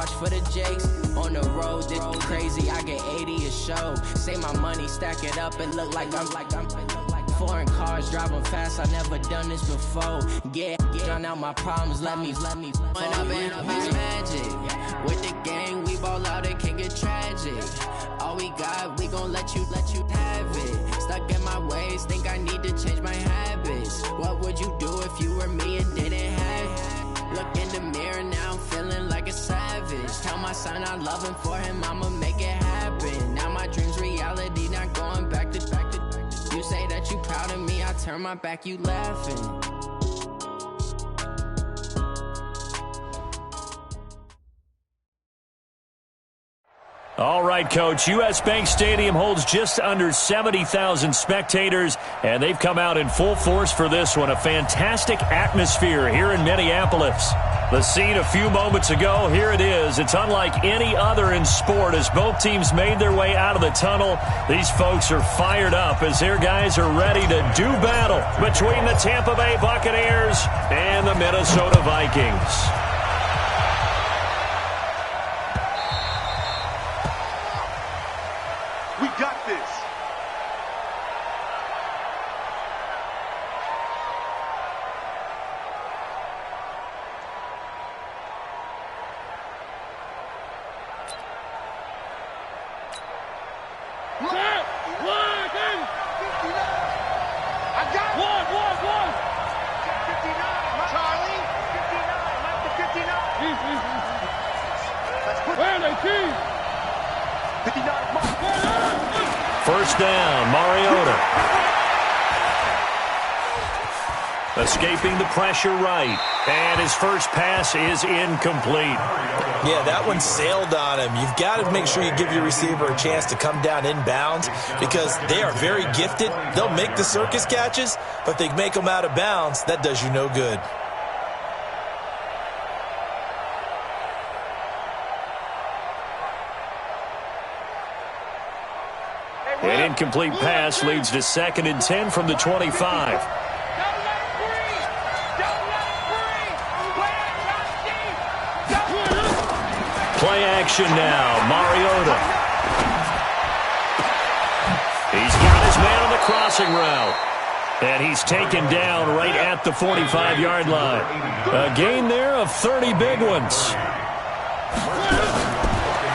watch for the jakes. On the road, this crazy, I get 80 a show. Say my money, stack it up, it look like I'm foreign cars, driving fast, I never done this before. Get drown out my problems, let me When I've been magic. With the gang, we ball out, it can get tragic. All we got, we gon' let you have it. Stuck in my ways, think I need to change my habits. What would you do if you were me and didn't have it? Look in the mirror, now I'm feeling like a savage. Tell my son I love him, for him I'ma make it happen. Now my dream's reality, not going back to. You say that you proud of me, I turn my back, you laughing. All right, Coach. U.S. Bank Stadium holds just under 70,000 spectators, and they've come out in full force for this one. A fantastic atmosphere here in Minneapolis. The scene a few moments ago, here it is. It's unlike any other in sport as both teams made their way out of the tunnel. These folks are fired up as their guys are ready to do battle between the Tampa Bay Buccaneers and the Minnesota Vikings. We got this. I got one. 59. Charlie. 59. Mike the 59. Let's put where they keep. 59. First down, Mariota. Escaping the pressure right. And his first pass is incomplete. Yeah, that one sailed on him. You've got to make sure you give your receiver a chance to come down inbounds because they are very gifted. They'll make the circus catches, but they make them out of bounds. That does you no good. An incomplete pass leads to 2nd and 10 from the 25. Play action now, Mariota. He's got his man on the crossing route. And he's taken down right at the 45-yard line. A gain there of 30 big ones.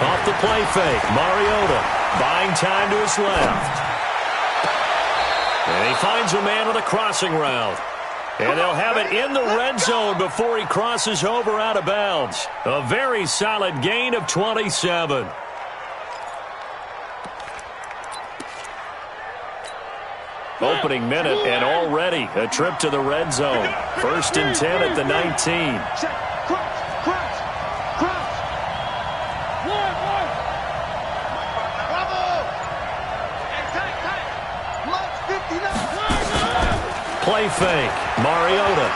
Off the play fake, Mariota. Buying time to his left. And he finds a man on the crossing route. And they'll have it in the red zone before he crosses over out of bounds. A very solid gain of 27. Opening minute and already a trip to the red zone. 1st and 10 at the 19. Play fake. Mariota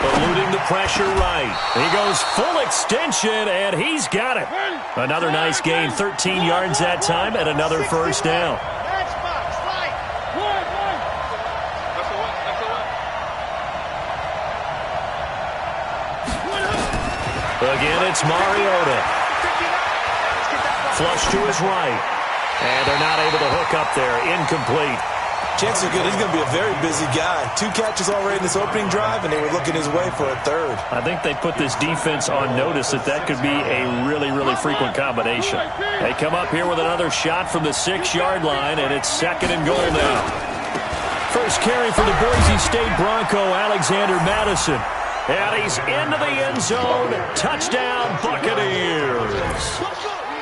eluding the pressure right. He goes full extension, and he's got it. Another nice gain, 13 yards that time, and another first down. Again, it's Mariota. Flush to his right. And they're not able to hook up there. Incomplete. Chances are good. He's going to be a very busy guy. 2 catches already in this opening drive, and they were looking his way for a 3rd. I think they put this defense on notice that could be a really, really frequent combination. They come up here with another shot from the 6-yard line, and it's 2nd and goal now. First carry for the Boise State Bronco, Alexander Madison. And he's into the end zone. Touchdown, Buccaneers.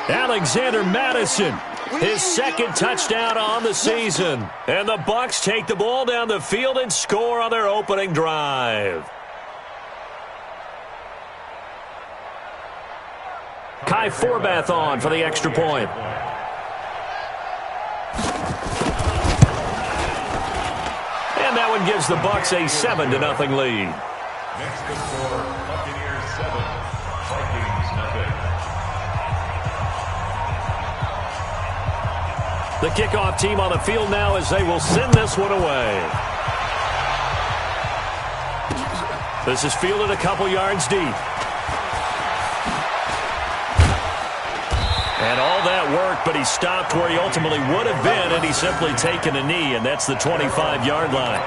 Alexander Madison, his 2nd touchdown on the season. And the Bucs take the ball down the field and score on their opening drive. Kai Forbath on for the extra point. And that one gives the Bucs a 7-0 lead. Next score, Buccaneers 7, Vikings nothing. The kickoff team on the field now as they will send this one away. This is fielded a couple yards deep. And all that work, but he stopped where he ultimately would have been, and he's simply taken a knee, and that's the 25-yard line.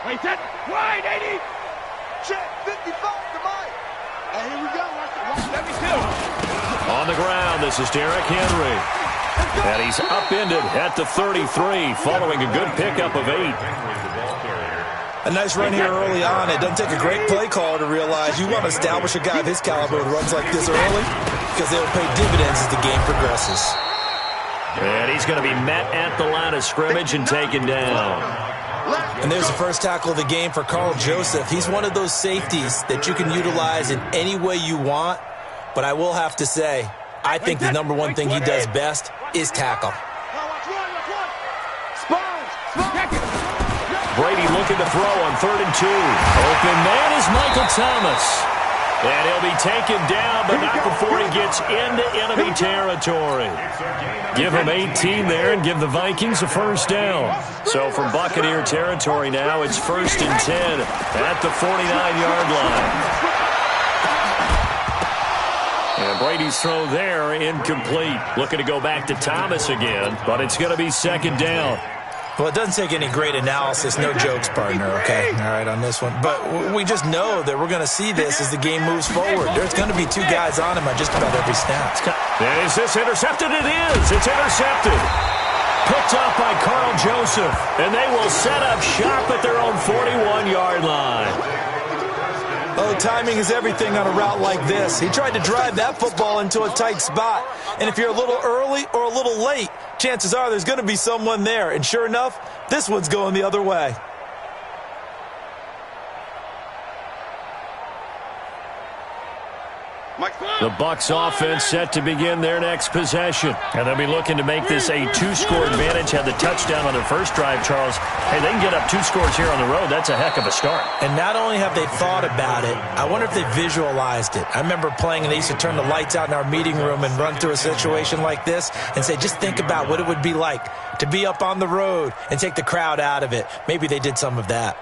Wait, that wide 80. Check 55 to Mike. And here we go. Let me do. On the ground, this is Derrick Henry. And he's upended at the 33, following a good pickup of 8. A nice run here early on. It doesn't take a great play caller to realize you want to establish a guy of his caliber who runs like this early, because they'll pay dividends as the game progresses. And he's going to be met at the line of scrimmage and taken down. And there's the first tackle of the game for Carl Joseph. He's one of those safeties that you can utilize in any way you want. But I will have to say, I think the number one thing he does best is tackle. Brady looking to throw on 3rd and 2. Open man is Michael Thomas. And he'll be taken down, but not before he gets into enemy territory. Give him 18 there and give the Vikings a first down. So from Buccaneer territory now, it's 1st and 10 at the 49-yard line. And Brady's throw there incomplete. Looking to go back to Thomas again, but it's going to be 2nd down. Well, it doesn't take any great analysis. No jokes, partner, okay? All right, on this one. But we just know that we're going to see this as the game moves forward. There's going to be 2 guys on him on just about every snap. And is this intercepted? It is. It's intercepted. Picked up by Carl Joseph. And they will set up shop at their own 41-yard line. Oh, timing is everything on a route like this. He tried to drive that football into a tight spot. And if you're a little early or a little late, chances are there's going to be someone there. And sure enough, this one's going the other way. The Bucs offense set to begin their next possession. And they'll be looking to make this a 2-score advantage. Had the touchdown on their first drive, Charles. Hey, they can get up 2 scores here on the road. That's a heck of a start. And not only have they thought about it, I wonder if they visualized it. I remember playing, and they used to turn the lights out in our meeting room and run through a situation like this and say, just think about what it would be like to be up on the road and take the crowd out of it. Maybe they did some of that.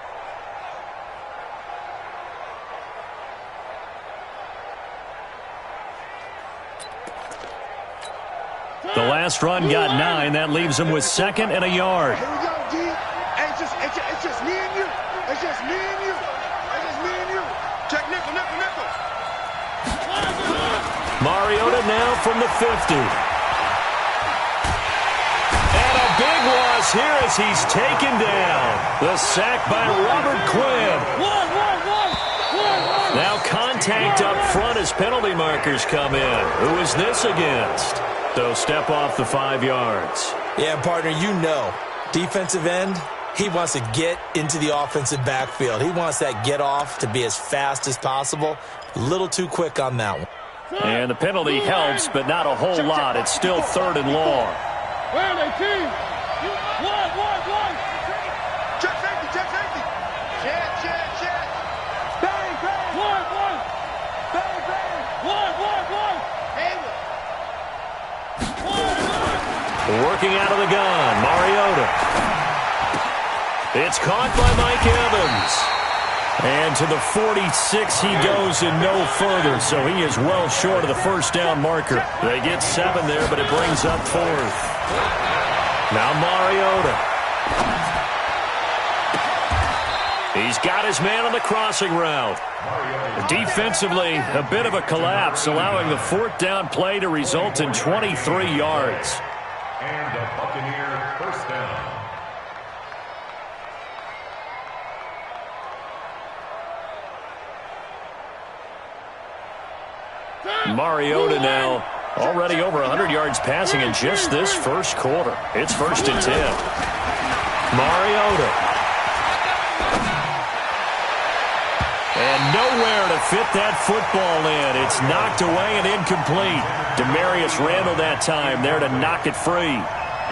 The last run got 9. That leaves them with 2nd and a yard. Here we go, D. It's just me and you. It's just me and you. It's just me and you. Check nickel. Mariota now from the 50. And a big loss here as he's taken down. The sack by Robert Quinn. Now contact up front as penalty markers come in. Who is this against? So step off the 5 yards. Yeah, partner, you know, defensive end, he wants to get into the offensive backfield. He wants that get off to be as fast as possible. A little too quick on that one. And the penalty helps, but not a whole lot. It's still 3rd and long. Where are they, team? One. Check safety. Check. Bang. One. Bang. One. Working out of the gun, Mariota. It's caught by Mike Evans. And to the 46 he goes and no further, so he is well short of the first down marker. They get 7 there, but it brings up 4th. Now Mariota. He's got his man on the crossing route. Defensively, a bit of a collapse, allowing the 4th down play to result in 23 yards. And a Buccaneer first down. Mariota now already over 100 yards passing in just this first quarter. It's 1st and 10. Mariota. And nowhere to fit that football in. It's knocked away and incomplete. Demarius Randall that time there to knock it free.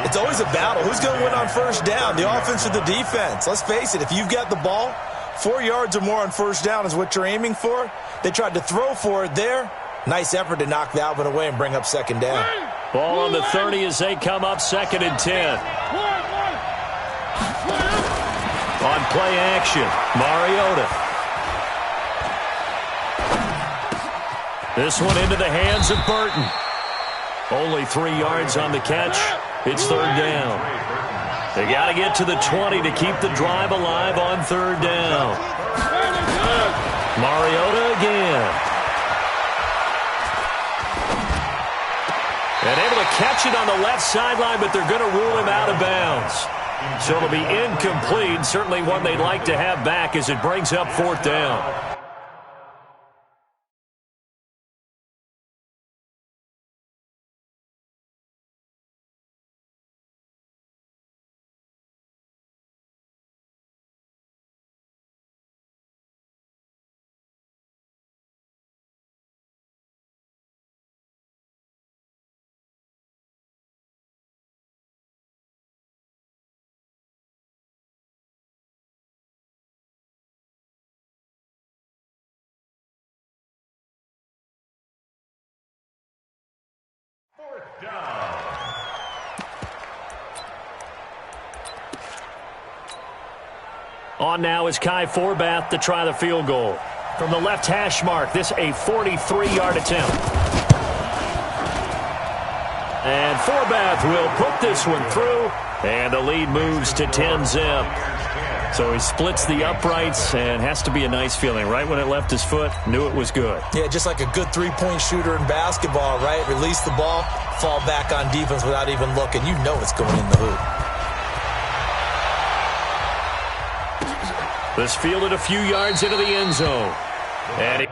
It's always a battle. Who's going to win on first down, the offense or the defense? Let's face it, if you've got the ball, 4 yards or more on first down is what you're aiming for. They tried to throw for it there. Nice effort to knock that one away and bring up 2nd down. Ball on the 30 as they come up 2nd and 10. On play action, Mariota. This one into the hands of Burton. Only 3 yards on the catch. It's 3rd down. They got to get to the 20 to keep the drive alive on 3rd down. Mariota again. And able to catch it on the left sideline, but they're going to rule him out of bounds. So it'll be incomplete. Certainly one they'd like to have back as it brings up 4th down. On now is Kai Forbath to try the field goal. From the left hash mark, this a 43-yard attempt. And Forbath will put this one through, and the lead moves to 10-zip. So he splits the uprights, and has to be a nice feeling. Right when it left his foot, knew it was good. Yeah, just like a good three-point shooter in basketball, right? Release the ball, fall back on defense without even looking. You know it's going in the hoop. This fielded a few yards into the end zone. And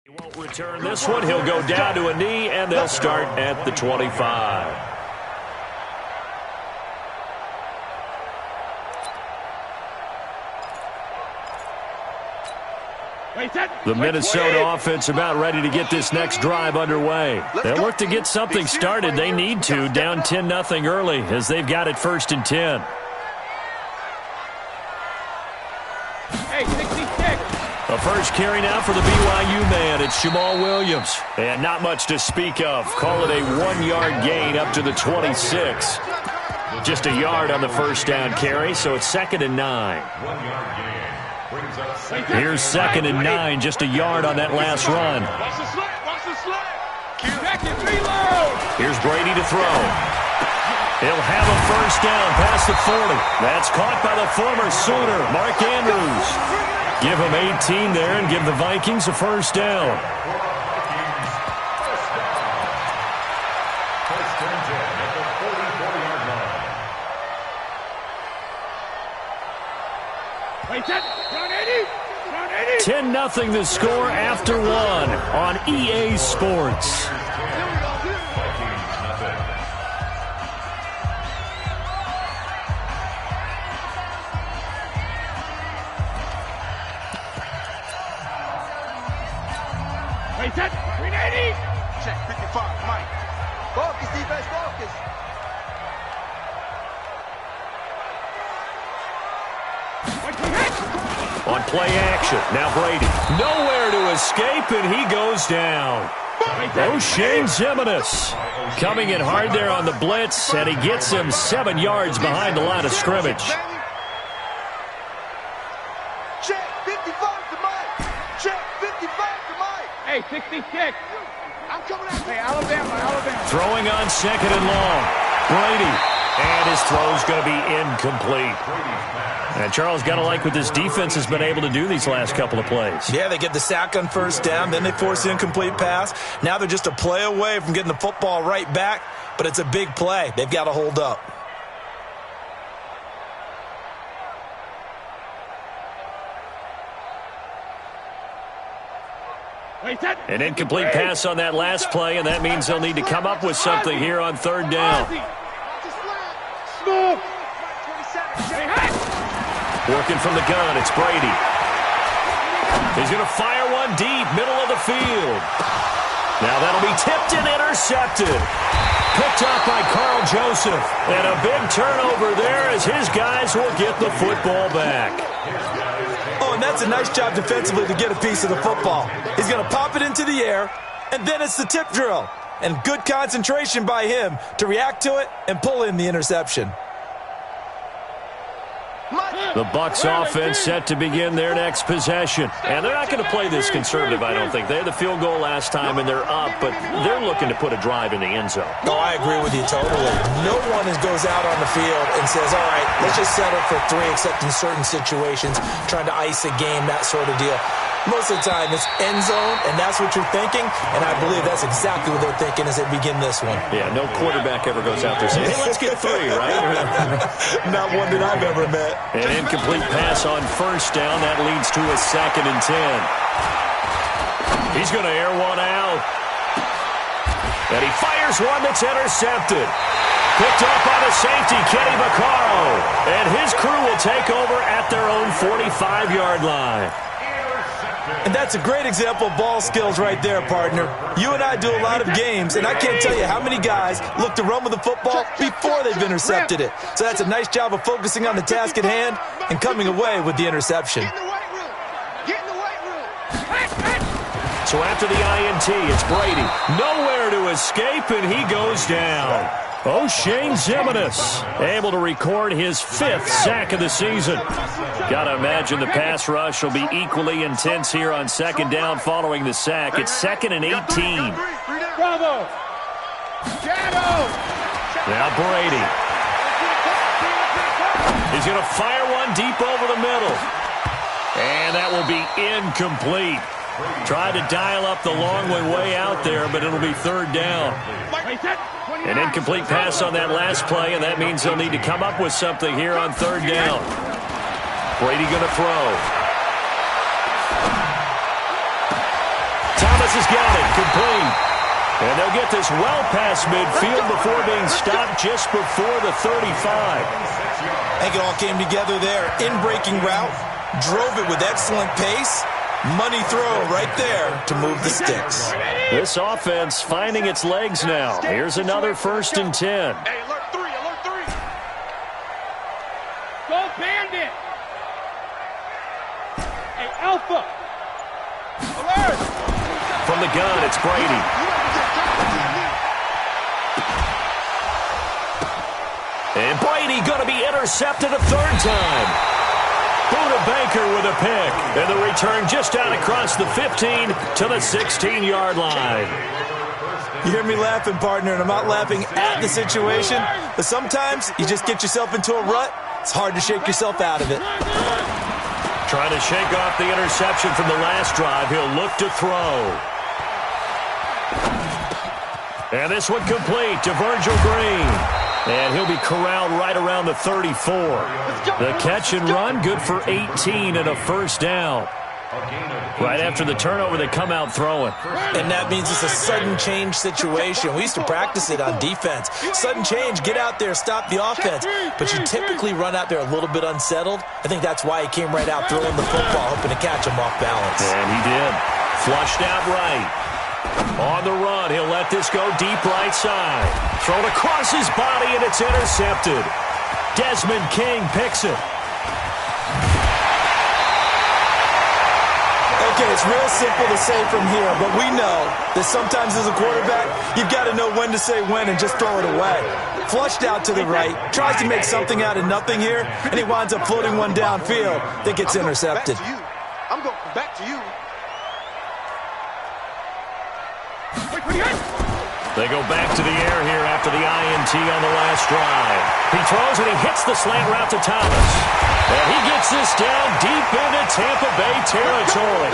he won't return this one. He'll go down to a knee, and they'll start at the 25. The Minnesota offense about ready to get this next drive underway. They'll look to get something started. They need to, down 10-0 early, as they've got it 1st and 10. Hey, 66. A first carry now for the BYU man. It's Jamal Williams. And not much to speak of. Call it a 1-yard gain up to the 26. Just a yard on the first down carry, so it's 2nd and 9. Here's 2nd and 9, just a yard on that last run. Watch the slant, watch the slant. Second, reload. Here's Brady to throw. He'll have a first down past the 40. That's caught by the former Sooner, Mark Andrews. Give him 18 there and give the Vikings a first down. Wait, that. 10-0 the score after 1 on EA Sports. Wait, that. 380. Check 55, Mike. Focus, defense, focus. On play action, now Brady. Nowhere to escape, and he goes down. O'Shane Zimenez coming in hard there on the blitz, and he gets him 7 yards behind the line of scrimmage. Check 55 to Mike. Check 55 to Mike. Hey, 66. I'm coming out. Hey, Alabama. Throwing on 2nd and long. Brady. And his throw's going to be incomplete. And Charles, got to like what this defense has been able to do these last couple of plays. Yeah, they get the sack on 1st down, then they force an incomplete pass. Now they're just a play away from getting the football right back, but it's a big play. They've got to hold up. An incomplete pass on that last play, and that means they'll need to come up with something here on 3rd down. Working from the gun, it's Brady. He's going to fire one deep, middle of the field. Now that'll be tipped and intercepted. Picked up by Carl Joseph. And a big turnover there as his guys will get the football back. Oh, and that's a nice job defensively to get a piece of the football. He's going to pop it into the air, and then it's the tip drill. And good concentration by him to react to it and pull in the interception. The Bucs offense set to begin their next possession. And they're not going to play this conservative, I don't think. They had the field goal last time, and they're up, but they're looking to put a drive in the end zone. Oh, I agree with you totally. No one goes out on the field and says, all right, let's just settle for 3, except in certain situations, trying to ice a game, that sort of deal. Most of the time, it's end zone, and that's what you're thinking, and I believe that's exactly what they're thinking as they begin this one. Yeah, no quarterback ever goes out there saying, hey, let's get 3, right? Not one that I've ever met. An incomplete pass on 1st down. That leads to a 2nd and 10. He's going to air one out. And he fires one that's intercepted. Picked up by the safety, Kenny Vaccaro. And his crew will take over at their own 45-yard line. And that's a great example of ball skills right there, partner. You and I do a lot of games, and I can't tell you how many guys look to run with the football before they've intercepted it. So that's a nice job of focusing on the task at hand and coming away with the interception. So after the INT, it's Brady. Nowhere to escape, and he goes down. O'Shane Zimenez able to record his 5th sack of the season. Got to imagine the pass rush will be equally intense here on 2nd down following the sack. It's 2nd and 18. Bravo. Shadow. Now Brady. He's going to fire one deep over the middle. And that will be incomplete. Tried to dial up the long way out there, but it'll be 3rd down. An incomplete pass on that last play, and that means they'll need to come up with something here on 3rd down. Brady going to throw. Thomas has got it, complete. And they'll get this well past midfield before being stopped just before the 35. I think it all came together there. In-breaking route, drove it with excellent pace. Money throw right there to move the sticks. This offense finding its legs now. Here's another 1st and 10. Hey, alert 3, alert 3. Go Bandit. Hey, Alpha. Alert. From the gun, it's Brady. And Brady going to be intercepted a 3rd time. Buda Baker with a pick. And the return just out across the 15 to the 16-yard line. You hear me laughing, partner, and I'm not laughing at the situation, but sometimes you just get yourself into a rut. It's hard to shake yourself out of it. Trying to shake off the interception from the last drive. He'll look to throw. And this one complete to Virgil Green. And he'll be corralled right around the 34. The catch and run, good for 18 and a 1st down. Right after the turnover, they come out throwing. And that means it's a sudden change situation. We used to practice it on defense. Sudden change, get out there, stop the offense. But you typically run out there a little bit unsettled. I think that's why he came right out throwing the football, hoping to catch him off balance. And he did. Flushed out right. On the run, he'll let this go deep right side. Thrown across his body, and it's intercepted. Desmond King picks it. And Okay, it's real simple to say from here, but we know that sometimes as a quarterback, you've got to know when to say when and just throw it away. Flushed out to the right, tries to make something out of nothing here, and he winds up floating one downfield that gets intercepted. I'm going back to you. They go back to the air here after the INT on the last drive. He throws and he hits the slant route to Thomas. And he gets this down deep into Tampa Bay territory.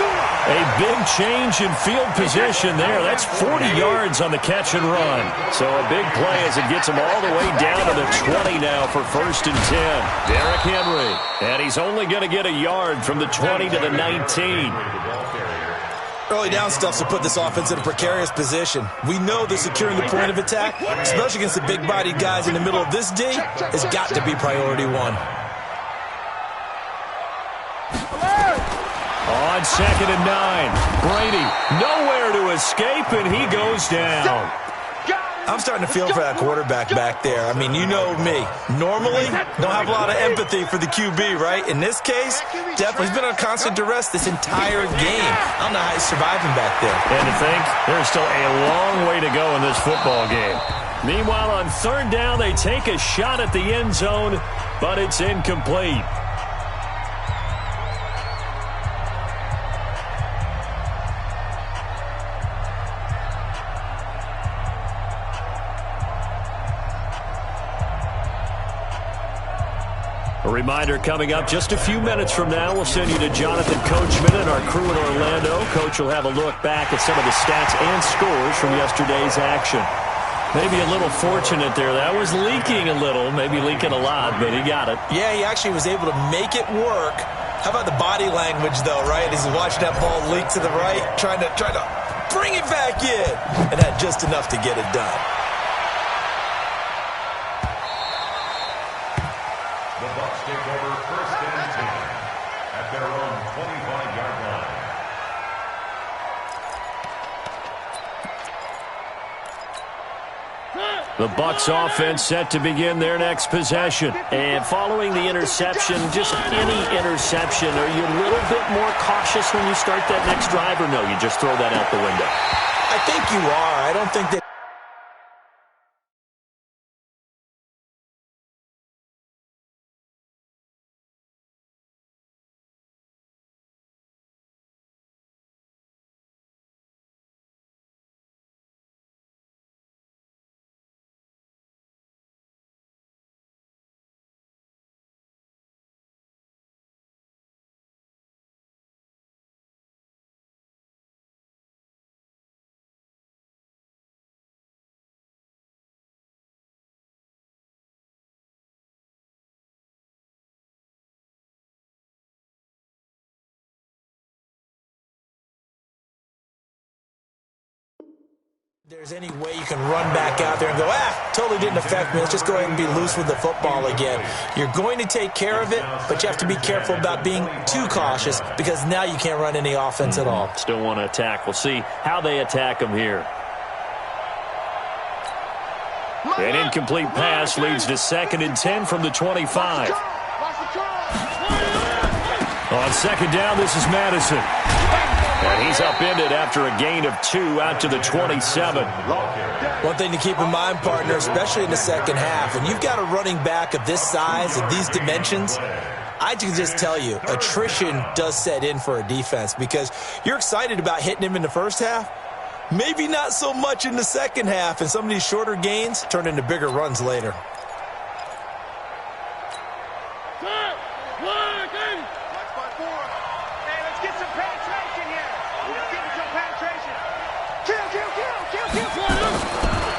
A big change in field position there. That's 40 yards on the catch and run. So a big play as it gets him all the way down to the 20 now for 1st and 10. Derrick Henry. And he's only going to get a yard from the 20 to the 19. Early down stuff to put this offense in a precarious position. We know that securing the point of attack, especially against the big-bodied guys in the middle of this D, has got to be priority one. On 2nd and 9, Brady nowhere to escape, and he goes down. I'm starting to feel for that quarterback back there. I mean, you know me. Normally, don't have a lot of empathy for the QB, right? In this case, definitely he's been on constant duress this entire game. I don't know how he's surviving back there. And to think, there's still a long way to go in this football game. Meanwhile, on 3rd down, they take a shot at the end zone, but it's incomplete. A reminder coming up just a few minutes from now, we'll send you to Jonathan Coachman and our crew in Orlando. Coach will have a look back at some of the stats and scores from yesterday's action. Maybe a little fortunate there. That was leaking a little, maybe leaking a lot, but he got it. Yeah, he actually was able to make it work. How about the body language, though, right? As he watched that ball leak to the right, trying to bring it back in, and had just enough to get it done. The Bucs take over 1st and 10 at their own 25-yard line. The Bucs offense set to begin their next possession. And following the interception, just any interception, are you a little bit more cautious when you start that next drive, or no, you just throw that out the window? I think you are. I don't think that there's any way you can run back out there and go, totally didn't affect me. Let's just go ahead and be loose with the football again. You're going to take care of it, but you have to be careful about being too cautious because now you can't run any offense at all. Still want to attack. We'll see how they attack him here. An incomplete pass leads to 2nd and 10 from the 25. On 2nd down, this is Madison. And he's upended after a gain of 2 out to the 27. One thing to keep in mind, partner, especially in the second half, when you've got a running back of this size and these dimensions, I can just tell you, attrition does set in for a defense because you're excited about hitting him in the first half. Maybe not so much in the second half, and some of these shorter gains turn into bigger runs later.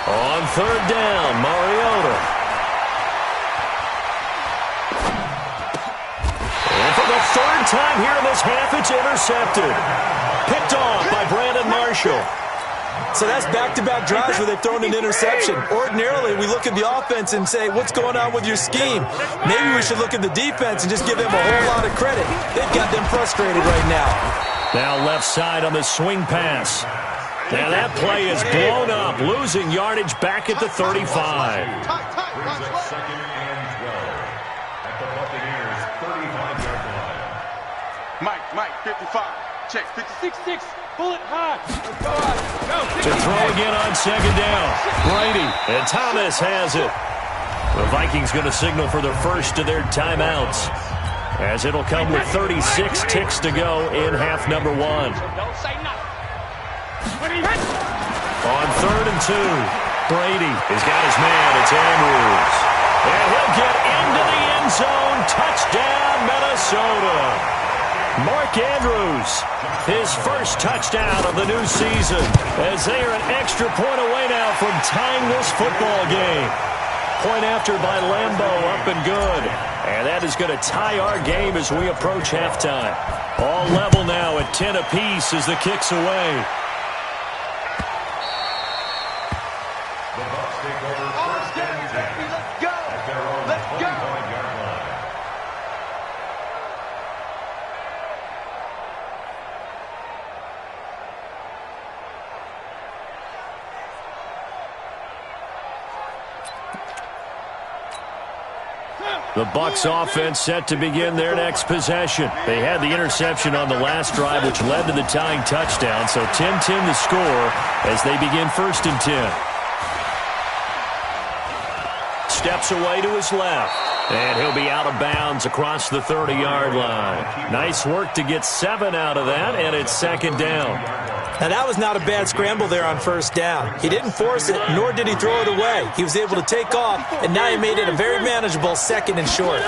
On 3rd down, Mariota. And for the 3rd time here in this half, it's intercepted. Picked off by Brandon Marshall. So that's back-to-back drives where they've thrown an interception. Ordinarily, we look at the offense and say, what's going on with your scheme? Maybe we should look at the defense and just give them a whole lot of credit. They've got them frustrated right now. Now left side on the swing pass. And that play is blown up, losing yardage back at the 35. Brings up 2nd and 12 at the Buccaneers' 35-yard line. Mike, 55. Check 6-6, bullet hot. Let's go out. Go. To throw again on second down. Brady, and Thomas has it. The Vikings going to signal for the first of their timeouts, as it'll come with 36 ticks to go in half number 1. Don't say nothing. On 3rd and 2, Brady has got his man. It's Andrews. And he'll get into the end zone. Touchdown, Minnesota. Mark Andrews, his first touchdown of the new season, as they are an extra point away now from tying this football game. Point after by Lambeau, up and good. And that is going to tie our game as we approach halftime. All level now at 10 apiece as the kick's away. The Bucs take over first and 10. Let's go. At their own Let's go. 25-yard line. The Bucs offense set to begin their next possession. They had the interception on the last drive, which led to the tying touchdown. So 10-10 the score as they begin 1st and 10. Steps away to his left. And he'll be out of bounds across the 30-yard line. Nice work to get 7 out of that, and it's 2nd down. Now, that was not a bad scramble there on 1st down. He didn't force it, nor did he throw it away. He was able to take off, and now he made it a very manageable 2nd and short.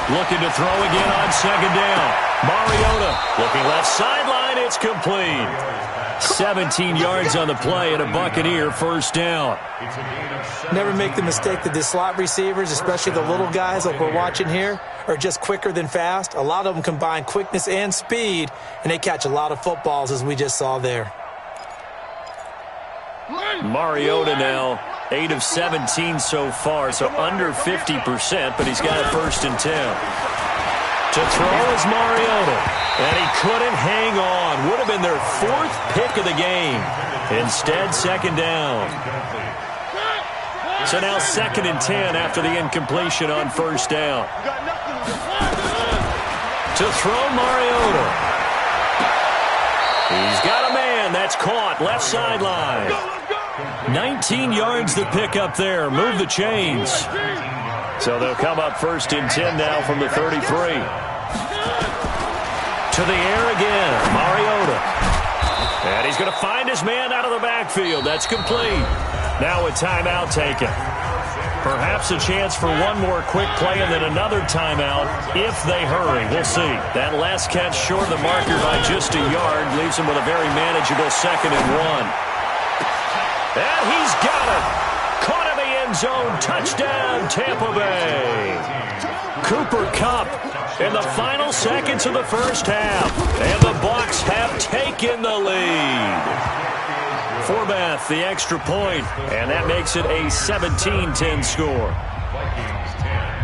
Looking to throw again on 2nd down. Mariota looking left sideline. It's complete. 17 yards on the play and a Buccaneer 1st down. Never make the mistake that the slot receivers, especially the little guys like we're watching here, are just quicker than fast. A lot of them combine quickness and speed, and they catch a lot of footballs, as we just saw there. Mariota now 8 of 17 so far, so under 50%, but he's got a 1st and 10. To throw is Mariota, and he couldn't hang on. Would have been their 4th pick of the game. Instead, 2nd down. So now 2nd and 10 after the incompletion on 1st down. To throw Mariota. He's got a man. That's caught. Left sideline. 19 yards the pick up there. Move the chains. So they'll come up 1st and 10 now from the 33. To the air again. Mariota. And he's going to find his man out of the backfield. That's complete. Now a timeout taken. Perhaps a chance for one more quick play and then another timeout if they hurry. We'll see. That last catch short of the marker by just a yard leaves him with a very manageable 2nd and 1. And he's got it. Caught in the end zone. Touchdown, Tampa Bay. Cooper Kupp in the final seconds of the 1st half. And the Bucs have taken the lead. Forbath, the extra point, and that makes it a 17-10 score. Vikings 10.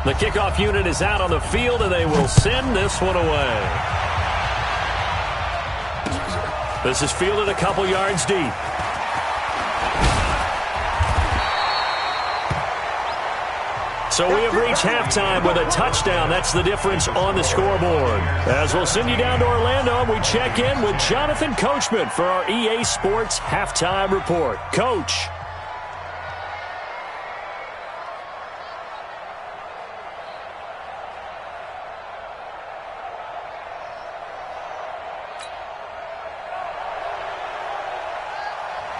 The kickoff unit is out on the field, and they will send this one away. This is fielded a couple yards deep. So we have reached halftime with a touchdown. That's the difference on the scoreboard. As we'll send you down to Orlando, we check in with Jonathan Coachman for our EA Sports Halftime Report. Coach.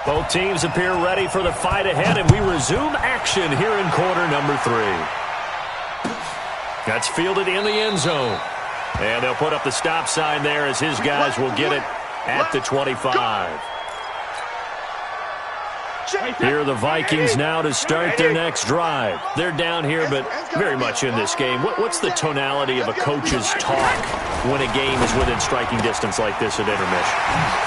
Both teams appear ready for the fight ahead, and we resume action here in quarter number 3. That's fielded in the end zone. And they'll put up the stop sign there as his guys will get it at the 25. Here are the Vikings now to start their next drive. They're down here, but very much in this game. What's the tonality of a coach's talk when a game is within striking distance like this at intermission?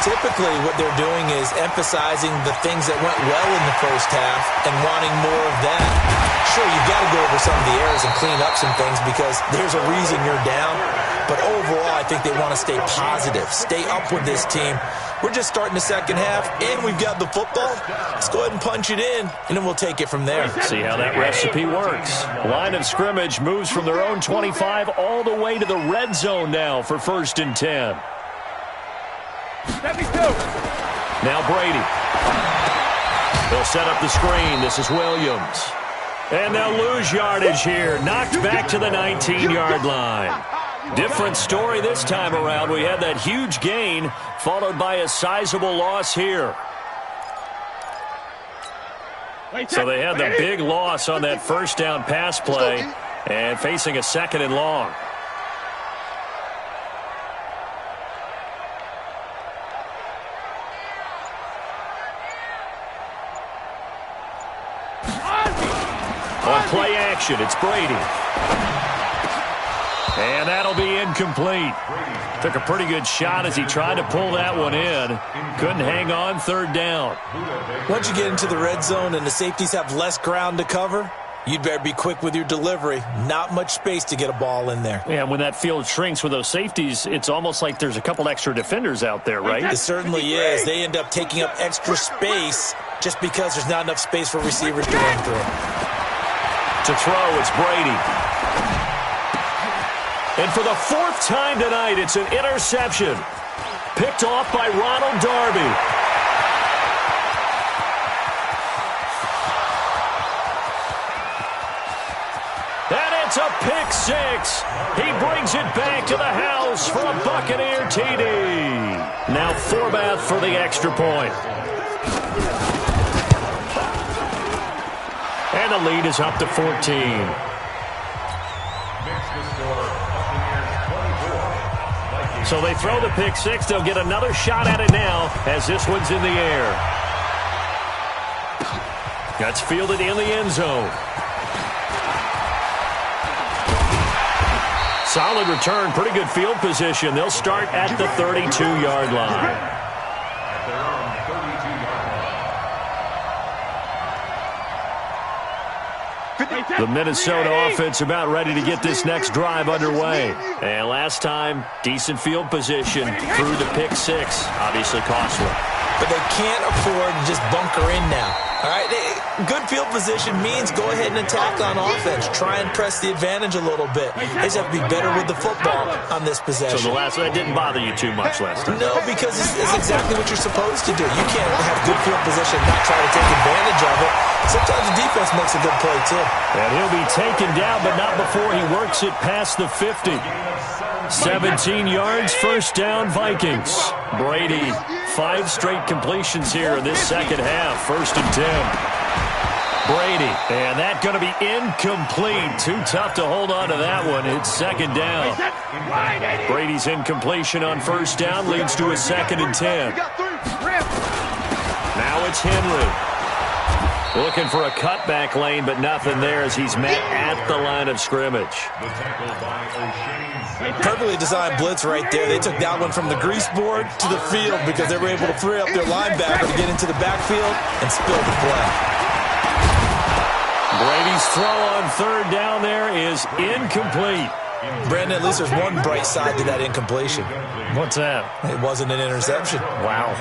Typically, what they're doing is emphasizing the things that went well in the 1st half and wanting more of that. Sure, you've got to go over some of the errors and clean up some things because there's a reason you're down. But overall, I think they want to stay positive, stay up with this team. We're just starting the second half, and we've got the football. Let's go ahead and punch it in, and then we'll take it from there. See how that recipe works. Line of scrimmage moves from their own 25 all the way to the red zone now for 1st and 10. Now Brady. They'll set up the screen. This is Williams. And they'll lose yardage here. Knocked back to the 19-yard line. Different story this time around. We had that huge gain followed by a sizable loss here. So they had the big loss on that first down pass play and facing a 2nd and long. On play action, it's Brady. And that'll be incomplete. Took a pretty good shot as he tried to pull that one in. Couldn't hang on 3rd down. Once you get into the red zone and the safeties have less ground to cover, you'd better be quick with your delivery. Not much space to get a ball in there. Yeah, when that field shrinks with those safeties, it's almost like there's a couple extra defenders out there, right? It certainly is. They end up taking up extra space just because there's not enough space for receivers to run through. To throw, it's Brady. And for the 4th time tonight, it's an interception. Picked off by Ronald Darby. And it's a pick 6. He brings it back to the house for a Buccaneer TD. Now Forbath for the extra point. And the lead is up to 14. So they throw the pick 6. They'll get another shot at it now as this one's in the air. That's fielded in the end zone. Solid return, pretty good field position. They'll start at the 32-yard line. The Minnesota offense about ready to get this next drive underway. And last time, decent field position through the pick 6. Obviously costly. But they can't afford to just bunker in now. All right, good field position means go ahead and attack on offense. Try and press the advantage a little bit. They just have to be better with the football on this possession. So the last one didn't bother you too much last time? No, because it's exactly what you're supposed to do. You can't have good field position and not try to take advantage of it. Sometimes the defense makes a good play, too. And he'll be taken down, but not before he works it past the 50. 17 yards, 1st down, Vikings. Brady, 5 straight completions here in this second half. 1st and 10. Brady, and that going to be incomplete. Too tough to hold on to that one. It's 2nd down. Brady's incompletion on 1st down leads to a 2nd and 10. Now it's Henry. Looking for a cutback lane, but nothing there as he's met at the line of scrimmage. Perfectly designed blitz right there. They took that one from the grease board to the field because they were able to free up their linebacker to get into the backfield and spill the play. Brady's throw on 3rd down there is incomplete. Brandon, at least there's one bright side to that incompletion. What's that? It wasn't an interception. Wow.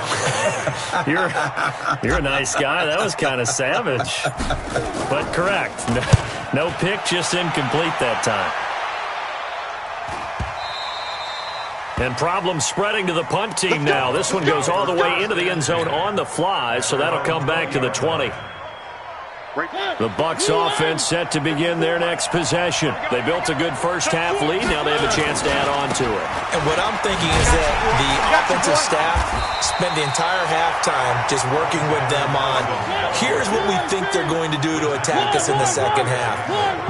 You're a nice guy. That was kind of savage. But correct. No pick, just incomplete that time. And problems spreading to the punt team now. This one goes all the way into the end zone on the fly, so that'll come back to the 20. The Bucs offense set to begin their next possession. They built a good first half lead. Now they have a chance to add on to it. And what I'm thinking is that the offensive staff spent the entire halftime just working with them on, here's what we think they're going to do to attack us in the second half.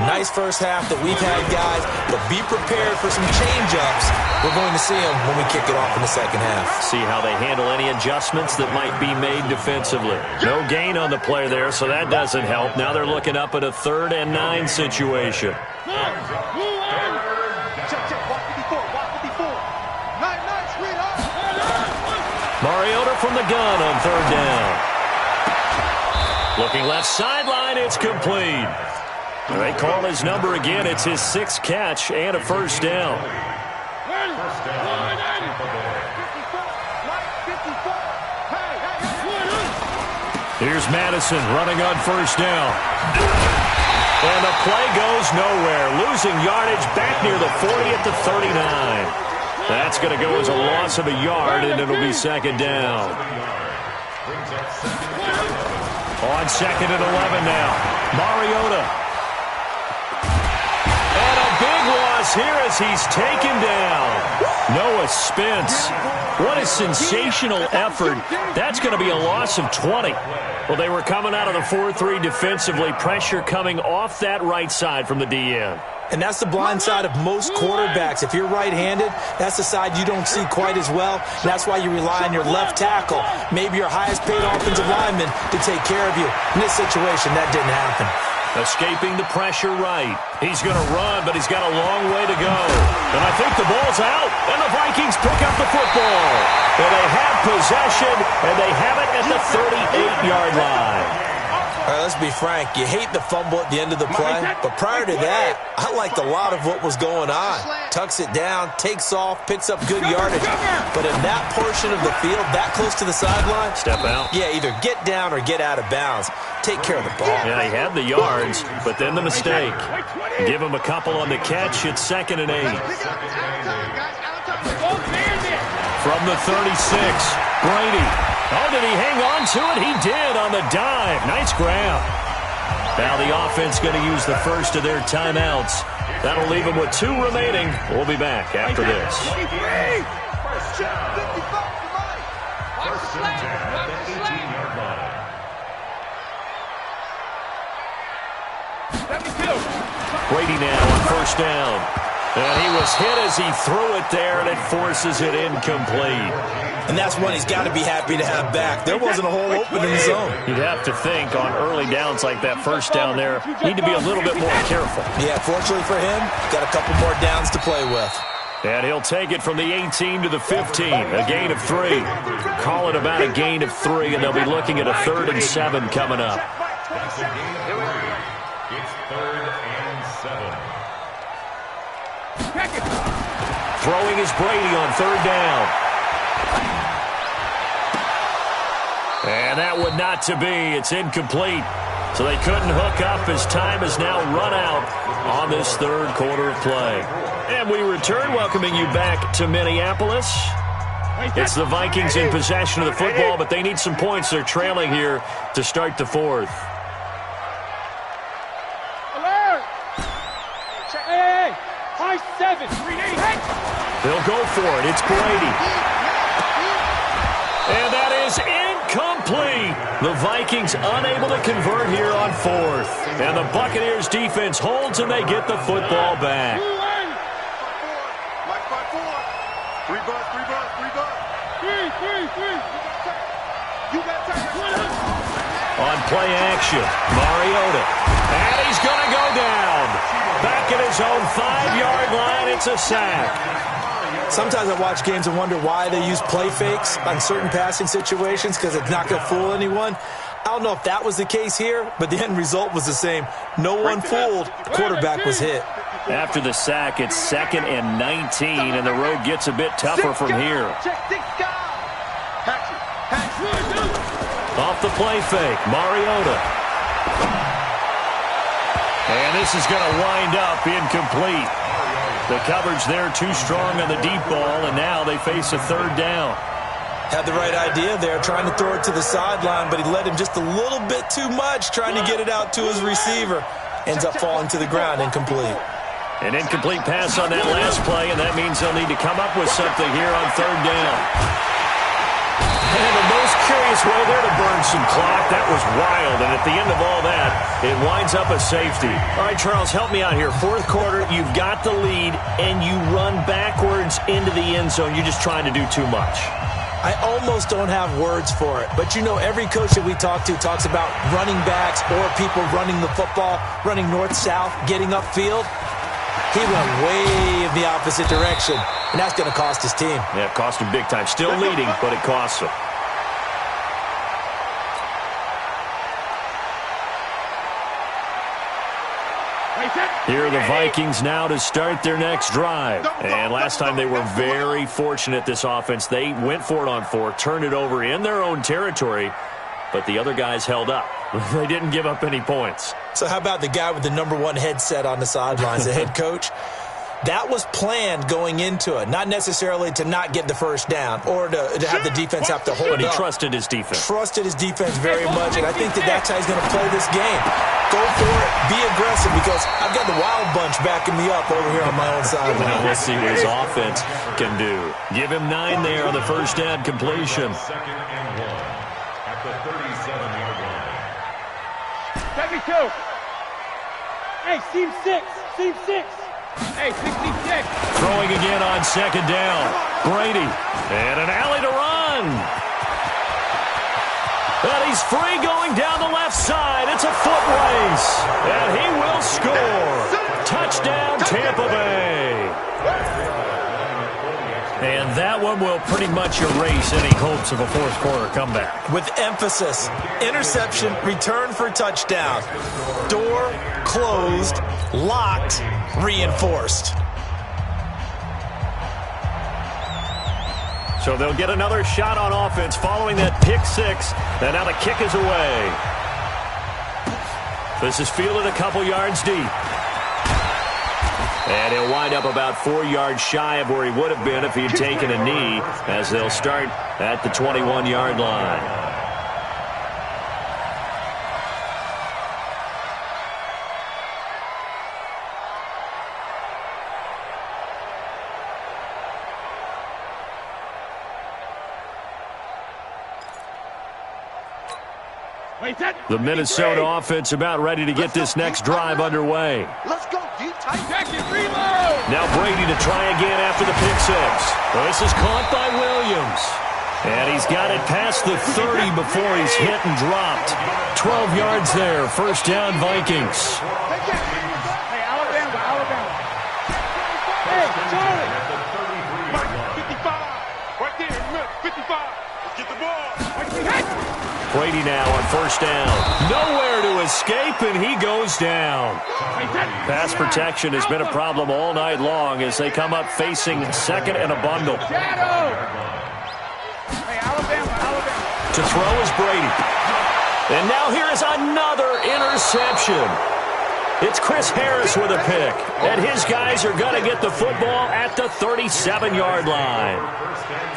Nice first half that we've had, guys, but be prepared for some change-ups. We're going to see them when we kick it off in the second half. See how they handle any adjustments that might be made defensively. No gain on the play there, so that doesn't help. Now they're looking up at a 3rd and 9 situation. Mariota from the gun on 3rd down. Looking left sideline, it's complete. They call his number again. It's his 6th catch and a 1st down. First down, Tampa Bay. 54. Here's Madison running on first down. And the play goes nowhere. Losing yardage back near the 40 at the 39. That's going to go as a loss of a yard, and it'll be second down. On second and 11 now. Mariota. And a big loss here as he's taken down. Noah Spence. What a sensational effort. That's going to be a loss of 20. Well, they were coming out of the 4-3 defensively. Pressure coming off that right side from the DN. And that's the blind side of most quarterbacks. If you're right-handed, that's the side you don't see quite as well. And that's why you rely on your left tackle, maybe your highest-paid offensive lineman, to take care of you. In this situation, that didn't happen. Escaping the pressure right. He's going to run, but he's got a long way to go. And I think the ball's out, and the Vikings pick up the football. Well, they have possession, and they have it at the 38-yard line. All right, let's be frank. You hate the fumble at the end of the play, but prior to that, I liked a lot of what was going on. Tucks it down, takes off, picks up good yardage. But in that portion of the field, that close to the sideline, step out. Yeah, either get down or get out of bounds. Take care of the ball. Yeah, he had the yards, but then the mistake. Give him a couple on the catch. It's 2nd and 8. From the 36, Brady. Oh, did he hang on to it? He did on the dive. Nice grab. Now the offense going to use the first of their timeouts. That'll leave them with 2 remaining. We'll be back after this. First and 10 at the 18-yard line. Brady now on first down. And he was hit as he threw it there, and it forces it incomplete. And that's one he's got to be happy to have back. There wasn't a hole open in the zone. You'd have to think on early downs like that first down there, need to be a little bit more careful. Yeah, fortunately for him, got a couple more downs to play with. And he'll take it from the 18 to the 15, a gain of 3. Call it about a gain of 3, and they'll be looking at a 3rd and 7 coming up. It's 3rd and 7. Throwing is Brady on 3rd down. And that would not to be. It's incomplete. So they couldn't hook up as time has now run out on this 3rd quarter of play. And we return, welcoming you back to Minneapolis. It's the Vikings in possession of the football, but they need some points. They're trailing here to start the 4th. Hey, high 7. They'll go for it. It's Brady. And that is incomplete. The Vikings unable to convert here on 4th. And the Buccaneers defense holds, and they get the football back. On play action, Mariota. And he's going to go down. Back at his own 5-yard line, it's a sack. Sometimes I watch games and wonder why they use play fakes on certain passing situations, because it's not going to fool anyone. I don't know if that was the case here, but the end result was the same. No one fooled. The quarterback was hit. After the sack, it's 2nd and 19, and the road gets a bit tougher from here. Off the play fake, Mariota. And this is going to wind up incomplete. The coverage there too strong on the deep ball, and now they face a 3rd down. Had the right idea there, trying to throw it to the sideline, but he led him just a little bit too much, trying to get it out to his receiver. Ends up falling to the ground, incomplete. An incomplete pass on that last play, and that means they'll need to come up with something here on 3rd down. And the most curious way there to burn some clock. That was wild, and at the end of all that, it winds up a safety. All right, Charles, help me out here. 4th quarter, you've got the lead, and you run backwards into the end zone. You're just trying to do too much. I almost don't have words for it, but you know every coach that we talk to talks about running backs or people running the football, running north-south, getting upfield. He went way in the opposite direction, and that's going to cost his team. Yeah, it cost him big time. Still leading, but it costs him. Here are the Vikings now to start their next drive. And last time they were very fortunate, this offense. They went for it on 4, turned it over in their own territory, but the other guys held up. They didn't give up any points. So how about the guy with the #1 headset on the sidelines, the head coach? That was planned going into it, not necessarily to not get the first down or to have the defense have to hold up. But he trusted his defense. Trusted his defense very much, and I think that's how he's going to play this game. Go for it, be aggressive, because I've got the wild bunch backing me up over here on my own sideline. We'll see what his offense can do. Give him 9 there on the first down completion. 2nd and 1 at the 37-yard line. 72. Hey, seam 6. Seam 6. Hey, 66. Throwing again on 2nd down. Brady. And an alley to run. And he's free going down the left side. It's a foot race. And he will score. Touchdown, Tampa Bay. And that one will pretty much erase any hopes of a fourth-quarter comeback. With emphasis, interception, return for touchdown. Door closed, locked, reinforced. So they'll get another shot on offense following that pick 6. And now the kick is away. This is fielded a couple yards deep. And he'll wind up about 4 yards shy of where he would have been if he had taken a knee, as they'll start at the 21-yard line. The Minnesota offense about ready to get this next drive underway. Let's go, deep tight. Now Brady to try again after the pick 6. Well, this is caught by Williams. And he's got it past the 30 before he's hit and dropped. 12 yards there. First down, Vikings. Hey, Alabama. Hey, Charlie. 55. Right there, 55. Let's get the ball. Brady now on first down. Nowhere to escape, and he goes down. Pass protection has been a problem all night long as they come up facing 2nd and a bundle. Hey, Alabama. To throw is Brady. And now here is another interception. It's Chris Harris with a pick. And his guys are going to get the football at the 37-yard line.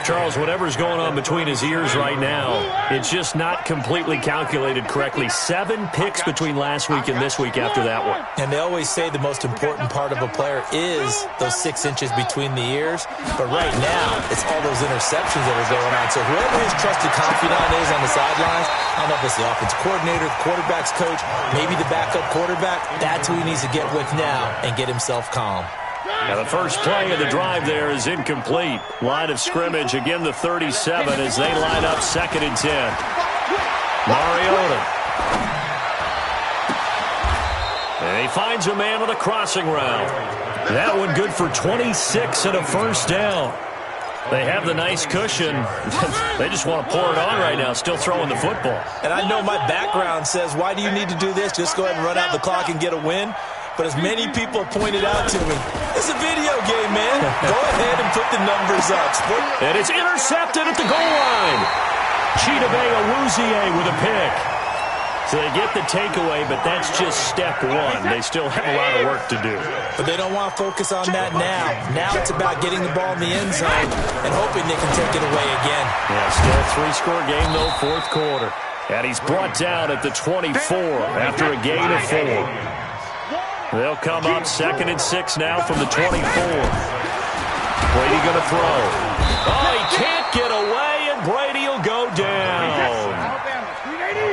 Charles, whatever's going on between his ears right now, it's just not completely calculated correctly. 7 picks between last week and this week after that one. And they always say the most important part of a player is those 6 inches between the ears. But right now, it's all those interceptions that are going on. So whoever his trusted confidant is on the sidelines, I don't know if it's the offense coordinator, the quarterback's coach, maybe the backup quarterback, that's who he needs to get with now and get himself calm. Now the first play of the drive there is incomplete. Line of scrimmage, again the 37 as they line up 2nd and 10. Mariota. And he finds a man with a crossing route. That one good for 26 and a first down. They have the nice cushion. They just want to pour it on right now, still throwing the football. And I know my background says, why do you need to do this? Just go ahead and run out the clock and get a win. But as many people pointed out to me, it's a video game, man. Go ahead and put the numbers up. And it's intercepted at the goal line. Chidobe Awuzie with a pick. So they get the takeaway, but that's just step 1. They still have a lot of work to do. But they don't want to focus on that now. Now it's about getting the ball in the end zone and hoping they can take it away again. Yeah, still a 3-score game, though, 4th quarter. And he's brought down at the 24 after a gain of 4. They'll come up 2nd and 6 now from the 24. Brady going to throw. Oh, he can't get away, and Brady will go down.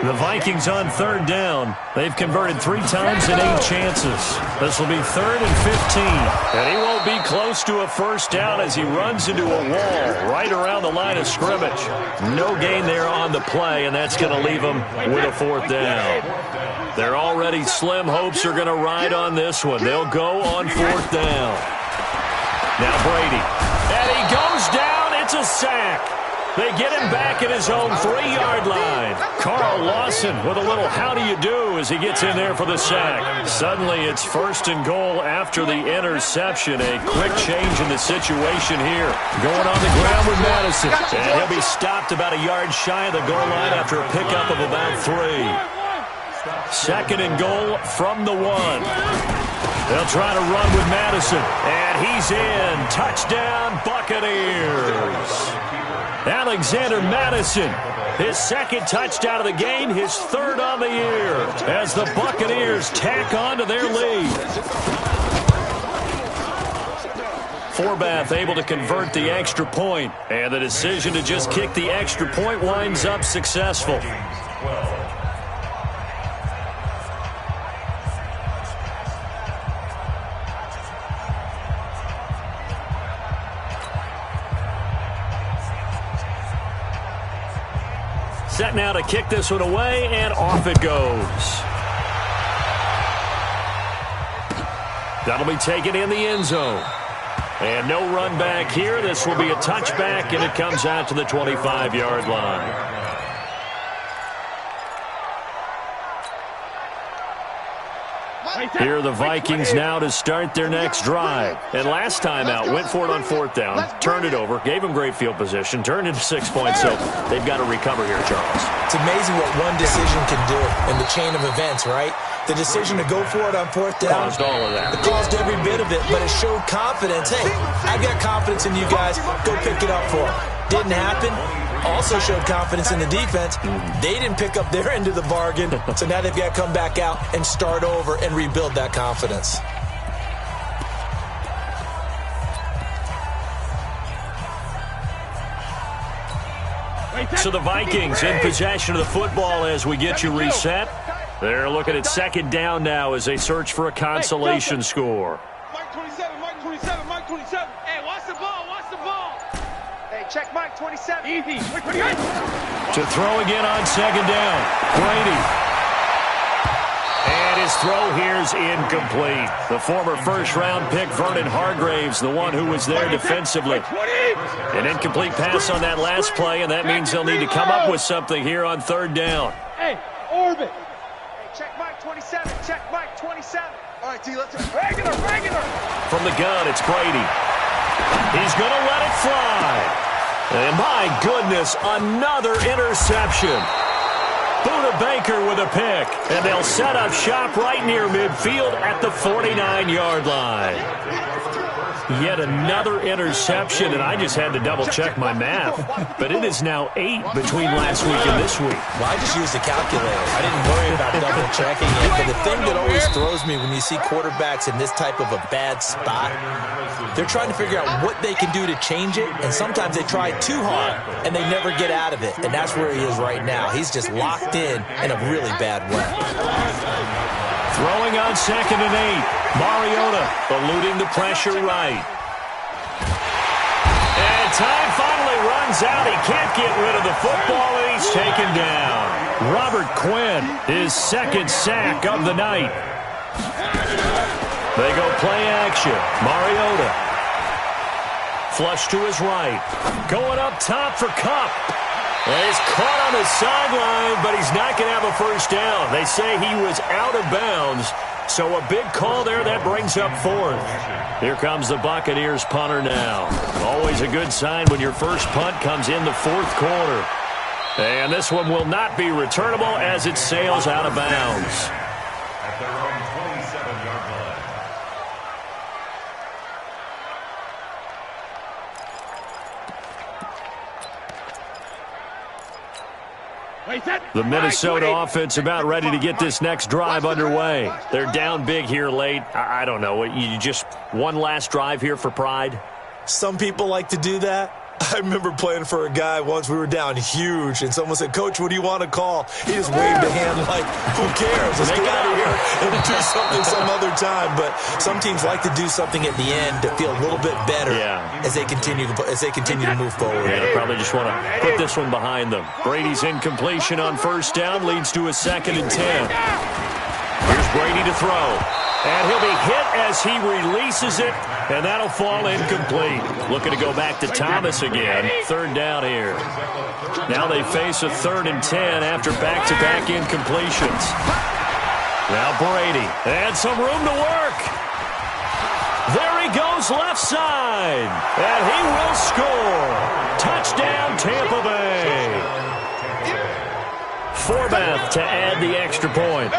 The Vikings on 3rd down. They've converted 3 times in 8 chances. This will be 3rd and 15. And he won't be close to a first down as he runs into a wall right around the line of scrimmage. No gain there on the play, and that's going to leave him with a 4th down. Their already slim hopes are going to ride on this one. They'll go on 4th down. Now Brady. And he goes down. It's a sack. They get him back at his own 3-yard line. Carl Lawson with a little how do you do as he gets in there for the sack. Suddenly it's 1st and goal after the interception. A quick change in the situation here. Going on the ground with Madison. And he'll be stopped about a yard shy of the goal line after a pickup of about 3. 2nd and goal from the 1. They'll try to run with Madison. And he's in. Touchdown, Buccaneers. Alexander Madison, his 2nd touchdown of the game, his 3rd on the year, as the Buccaneers tack on to their lead. Forbath able to convert the extra point, and the decision to just kick the extra point winds up successful. Set now to kick this one away, and off it goes. That'll be taken in the end zone. And no run back here. This will be a touchback, and it comes out to the 25-yard line. Here are the Vikings now to start their next drive. And last time out, went for it on 4th down, turned it over, gave them great field position, turned into 6 points, so they've got to recover here, Charles. It's amazing what one decision can do in the chain of events, right? The decision to go for it on 4th down. Caused all of that. It caused every bit of it, but it showed confidence. Hey, I've got confidence in you guys. Go pick it up for them. Didn't happen. Also showed confidence in the defense. They didn't pick up their end of the bargain, so now they've got to come back out and start over and rebuild that confidence. So the Vikings in possession of the football as we get you reset. They're looking at 2nd down now as they search for a consolation score. Mike 27, Mike 27, Mike 27. Hey, watch the ball, watch the ball. Hey, check Mike 27. Easy. To throw again on 2nd down. Brady. And his throw here's incomplete. The former 1st-round pick, Vernon Hargraves, the one who was there defensively. An incomplete pass on that last play, and that means they'll need to come up with something here on 3rd down. Hey, orbit. Check Mike 27. Check Mike 27. All right, T, let's go. Regular. From the gun, it's Brady. He's going to let it fly. And my goodness, another interception. Buda Baker with a pick. And they'll set up shop right near midfield at the 49-yard line. Yet another interception, and I just had to double-check my math. But it is now 8 between last week and this week. Well, I just used a calculator. I didn't worry about double-checking it. But the thing that always throws me when you see quarterbacks in this type of a bad spot, they're trying to figure out what they can do to change it, and sometimes they try too hard, and they never get out of it. And that's where he is right now. He's just locked in a really bad way. Throwing on 2nd and 8. Mariota eluding the pressure right. And time finally runs out. He can't get rid of the football, and he's taken down. Robert Quinn, his 2nd sack of the night. They go play action. Mariota. Flush to his right. Going up top for Kupp. And he's caught on the sideline, but he's not going to have a 1st down. They say he was out of bounds, so a big call there that brings up 4th. Here comes the Buccaneers punter now. Always a good sign when your first punt comes in the 4th quarter. And this one will not be returnable as it sails out of bounds. At their own 27-yard line. The Minnesota offense about ready to get this next drive underway. They're down big here late. I don't know. You just one last drive here for pride? Some people like to do that. I remember playing for a guy once. We were down huge, and someone said, "Coach, what do you want to call?" He just waved a hand like, "Who cares? Let's get out of here and do something some other time." But some teams like to do something at the end to feel a little bit better as they continue to move forward. Yeah, they probably just want to put this one behind them. Brady's incompletion on 1st down leads to a 2nd and 10. Here's Brady to throw. And he'll be hit as he releases it, and that'll fall incomplete. Looking to go back to Thomas again. Third down here. Now they face a 3rd and 10 after back-to-back incompletions. Now Brady, and some room to work. There he goes left side, and he will score. Touchdown, Tampa Bay. Forbath to add the extra point.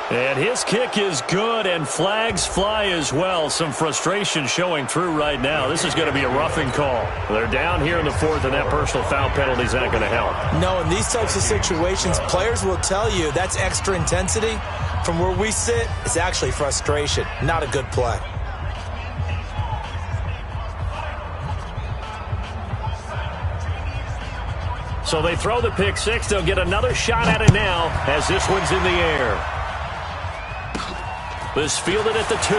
And his kick is good, and flags fly as well. Some frustration showing through right now. This is going to be a roughing call. They're down here in the 4th, and that personal foul penalty is not going to help. No, in these types of situations, players will tell you that's extra intensity. From where we sit, it's actually frustration, not a good play. So they throw the pick six. They'll get another shot at it now as this one's in the air. This fielded at the 2.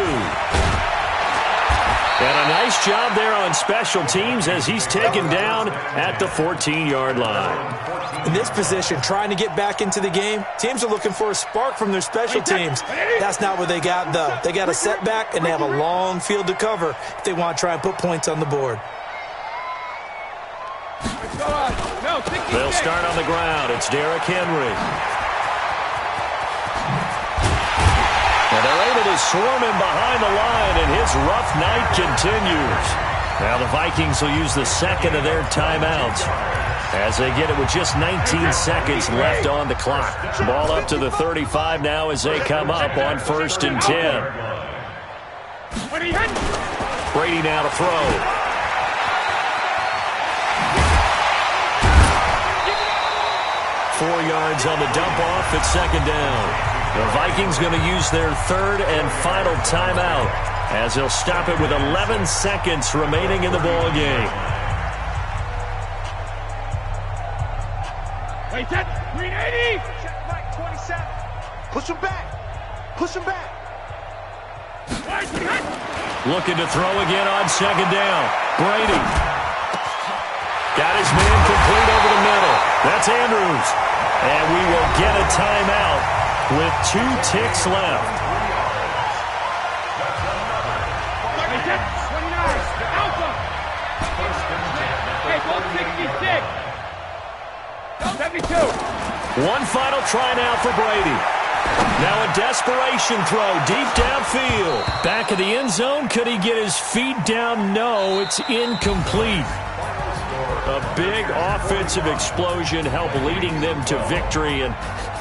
And a nice job there on special teams as he's taken down at the 14-yard line. In this position, trying to get back into the game, teams are looking for a spark from their special teams. That's not what they got, though. They got a setback, and they have a long field to cover if they want to try and put points on the board. They'll start on the ground. It's Derrick Henry. And they're able to swarm him behind the line, and his rough night continues. Now the Vikings will use the second of their timeouts as they get it with just 19 seconds left on the clock. Ball up to the 35 now as they come up on 1st and 10. Brady now to throw. 4 yards on the dump off at 2nd down. The Vikings going to use their 3rd and final timeout as they'll stop it with 11 seconds remaining in the ball game. Wait, that 380. Check Mike 27. Push him back. Push him back. Looking to throw again on 2nd down. Brady. Got his man complete over the middle. That's Andrews. And we will get a timeout with 2 ticks left. 29. Alpha. Hey, 166. 72. One final try now for Brady. Now a desperation throw deep downfield. Back of the end zone. Could he get his feet down? No, it's incomplete. A big offensive explosion helped leading them to victory. And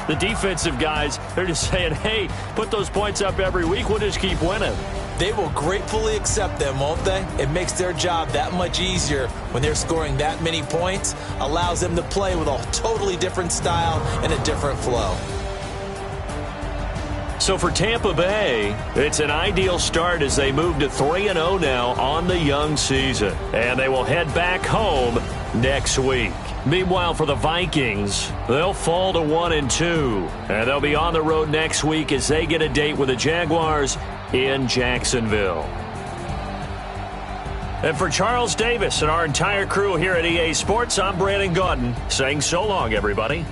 the defensive guys, they're just saying, hey, put those points up every week. We'll just keep winning. They will gratefully accept them, won't they? It makes their job that much easier when they're scoring that many points. Allows them to play with a totally different style and a different flow. So for Tampa Bay, it's an ideal start as they move to 3-0 now on the young season. And they will head back home next week. Meanwhile, for the Vikings, they'll fall to 1-2. And they'll be on the road next week as they get a date with the Jaguars in Jacksonville. And for Charles Davis and our entire crew here at EA Sports, I'm Brandon Gaudin saying so long, everybody.